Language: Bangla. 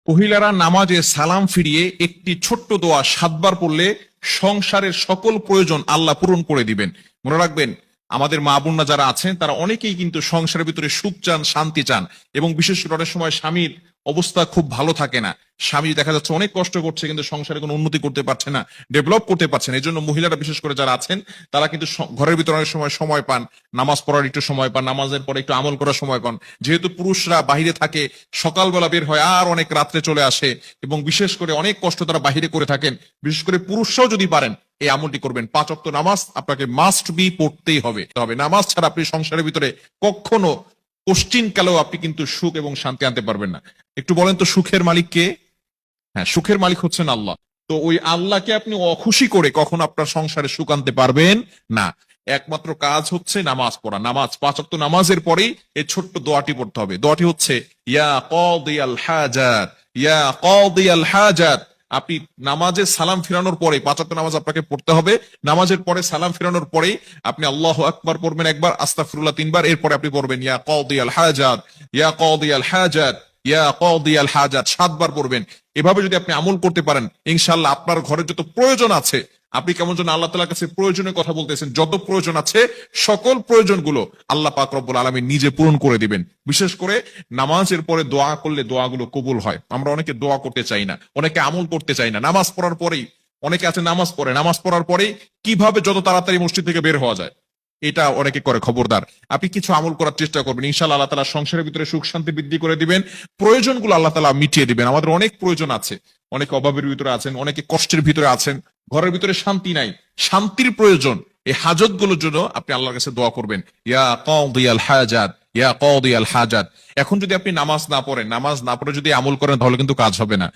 মহিলারা নামাজে সালাম ফিরিয়ে একটি ছোট্ট দোয়া 7 বার পড়লে সংসারের সকল প্রয়োজন আল্লাহ পূরণ করে দিবেন। মনে রাখবেন, আমাদের মা বোনরা যারা আছেন তারা অনেকেই কিন্তু সংসারের ভিতরে সুখ চান, শান্তি চান, এবং বিশেষ করে অনেক সময় স্বামীর অবস্থা খুব ভালো থাকে না। স্বামী দেখা যাচ্ছে অনেক কষ্ট করছে, কিন্তু সংসারে কোনো উন্নতি করতে পারছে না, ডেভেলপ করতে পারছে না। এই জন্য মহিলারা বিশেষ করে যারা আছেন তারা কিন্তু ঘরের ভিতরে অনেক সময় সময় পান, নামাজ পড়ার একটু সময় পান, নামাজের পরে একটু আমল করার সময় পান। যেহেতু পুরুষরা বাহিরে থাকে, সকালবেলা বের হয় আর অনেক রাত্রে চলে আসে, এবং বিশেষ করে অনেক কষ্ট তারা বাহিরে করে থাকেন। বিশেষ করে পুরুষরাও যদি পারেন এই আমলটি করবেন। 5 ওয়াক্ত নামাজ আপনাকে মাস্ট বি পড়তেই হবে। নামাজ ছাড়া আপনি সংসারের ভিতরে কখনো কোশ্চিন কালেও আপনি কিন্তু সুখ এবং শান্তি আনতে পারবেন না। একটু বলেন তো, সুখের মালিক কে? হ্যাঁ, সুখের মালিক হচ্ছেন আল্লাহ। তো ওই আল্লাহকে আপনি অখুশি করে কখনো আপনার সংসারে সুখ আনতে পারবেন না। একমাত্র কাজ হচ্ছে নামাজ পড়া। নামাজ 5 ওয়াক্ত নামাজের পরেই এই ছোট্ট দোয়াটি পড়তে হবে। দোয়াটি হচ্ছে ইয়া কাদিয়াল হাজাত, ইয়া কাদিয়াল হাজাত। আপনি নামাজে সালাম ফিরানোর পরে, 5 ওয়াক্ত নামাজ আপনাকে পড়তে হবে, নামাজের পরে সালাম ফিরানোর পরেই আপনি আল্লাহু আকবার পড়বেন একবার, আস্তাগফিরুল্লাহ 3 বার, এরপরে আপনি পড়বেন ইয়া কাদিয়াল হাজাত, ইয়া কাদিয়াল হাজাত, ইয়া কাদিয়াল হাজাত 7 বার পড়বেন। এভাবে যদি আপনি আমল করতে পারেন, ইনশাআল্লাহ আপনার ঘরে যত প্রয়োজন আছে, আপনি কেমন যেন আল্লাহ তাআলার কাছে প্রয়োজনের কথা বলতেছেন, যত প্রয়োজন আছে সকল প্রয়োজনগুলো আল্লাহ পাক রব্বুল আলামিন নিজে পূরণ করে দিবেন। বিশেষ করে নামাজের পরে দোয়া করলে দোয়াগুলো কবুল হয়। আমরা অনেকে দোয়া করতে চাই না, অনেকে আমল করতে চাই না। নামাজ পড়ার পরেই অনেকে আছে নামাজ পড়ে, নামাজ পড়ার পরেই কিভাবে যত তাড়াতাড়ি মসজিদ থেকে বের হওয়া যায় এটা অনেকে করে। খবরদার, আপনি কিছু আমল করার চেষ্টা করবেন, ইনশাআল্লাহ আল্লাহ তাআলা সংসারের ভিতরে সুখ শান্তি বৃদ্ধি করে দিবেন, প্রয়োজনগুলো আল্লাহ তাআলা মিটিয়ে দিবেন। আমাদের অনেক প্রয়োজন আছে, অনেকে অভাবের ভিতরে আছেন, অনেকে কষ্টের ভিতরে আছেন, ঘরের ভিতরে শান্তি নাই, শান্তির প্রয়োজন। এই হাজত গুলোর জন্য আপনি আল্লাহর কাছে দোয়া করবেন, ইয়া কাদিয়াল হাজাত, ইয়া কাদিয়াল হাজাত। এখন যদি আপনি নামাজ না পড়েন, নামাজ না পড়ে যদি আমল করেন, তাহলে কিন্তু কাজ হবে না।